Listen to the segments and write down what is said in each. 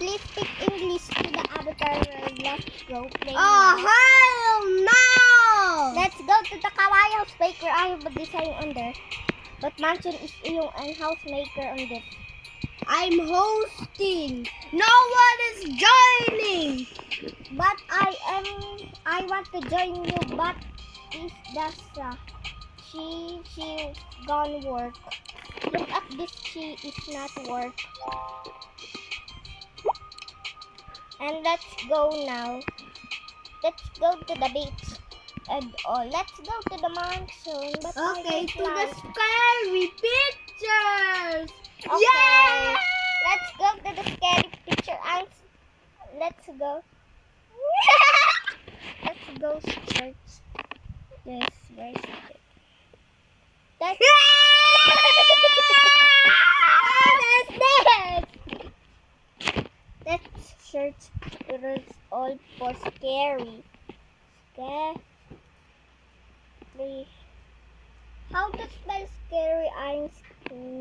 Please speak English to the avatar world. Let's go play. Oh, hell no! Let's go to the Kawaii House Maker. I have a design on there. But Mansion is yung house maker on this. I'm hosting. No one is joining. But I want to join you, but if that's she gone work. Look at this, she is not work. And let's go now. Let's go to the beach. And let's go to the mansion. But Okay, to the scary pictures. Okay. Yeah! Let's go to the scary picture. Let's go. Let's go church. Yes, where's it? That's That's church. It is all for scary. Scary. How to spell scary? I'm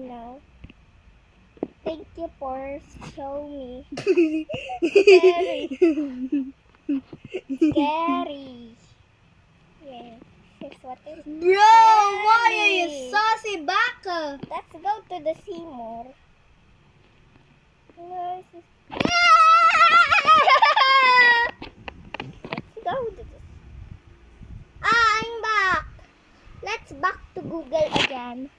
now. Thank you for showing me. Scary. Scary. Yes. Yes, what is Bro, why are you Scary. saucy baka? Let's go to the Seymour. Let's go to this. I'm back. Let's back to Google again.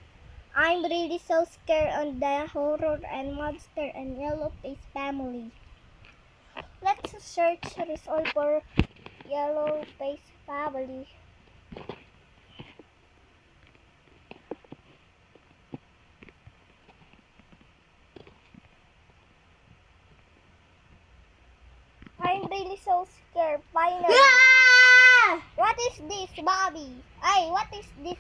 I'm really so scared on the horror and monster and yellow face family. Let's search result for yellow face family. I'm really so scared. Finally. Ah! What is this, Bobby? Ay, what is this?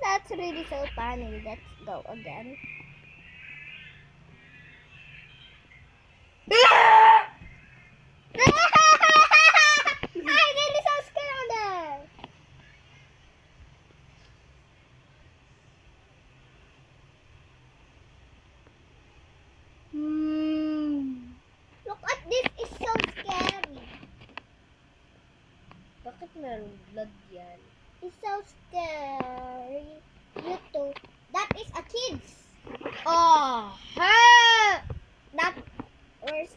That's really so funny. Let's go again. I'm really so scared on that. Look at this, it's so scary. Bakit meron blood yan? It's so scary. You too. That is a kid's. Oh, ha! That where's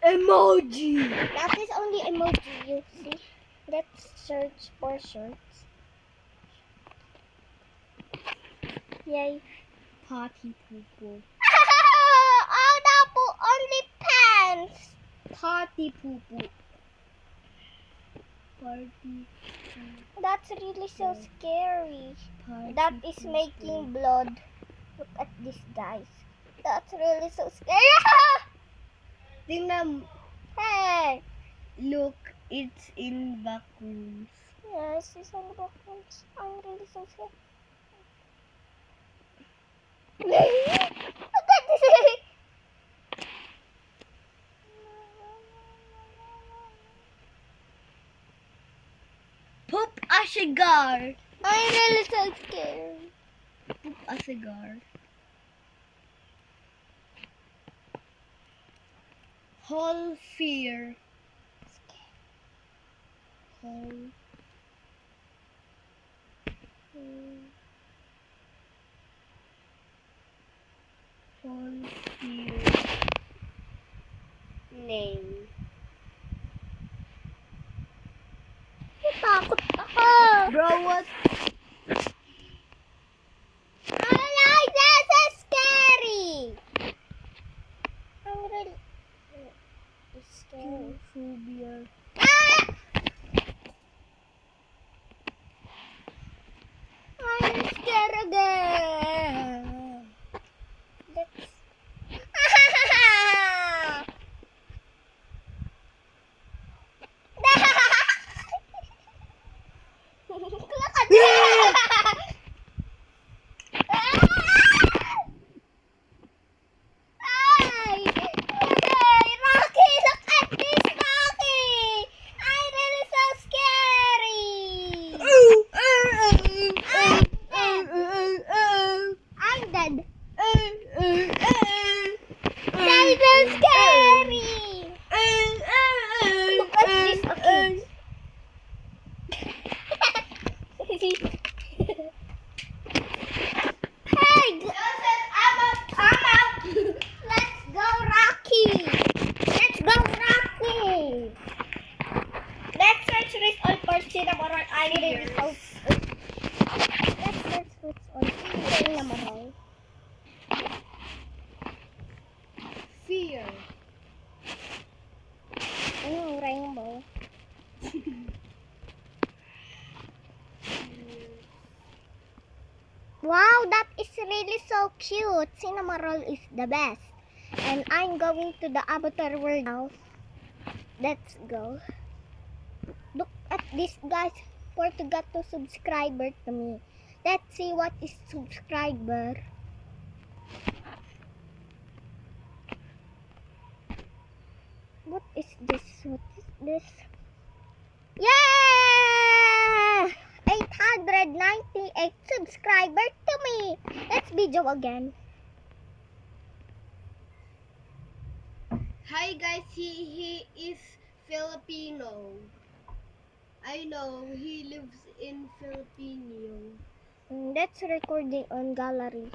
Emoji! that is only emoji, you see. Let's search for shirts. Yay. Potty poo-poo. Oh no, only pants. Potty poo-poo. Party poo. That's really so scary. Party That is poo-poo. making blood. Look at this, guys. That's really so scary. Tingnan, Hey. look, it's in backrooms. Yes, it's on the box. I'm really so scared. Look at this. Poop a cigar! I'm really so scared. Poop a cigar. Whole fear. Whole. Whole fear. Name. Takot ako. Bro, what? Ay, this is scary. I'm really scared. Phobia. Ah! I'm scared again. Let's. Look at that. Ay! Wow, that is really so cute. Cinnamoroll is the best. And I'm going to the avatar world now. Let's go. Look at this, guys. Forgot to subscriber to me. Let's see what is subscriber. What is this? What is this? Yeah! 898 subscriber to me. Let's video again. Hi guys, he is Filipino. I know he lives in Filipino. That's recording on gallery.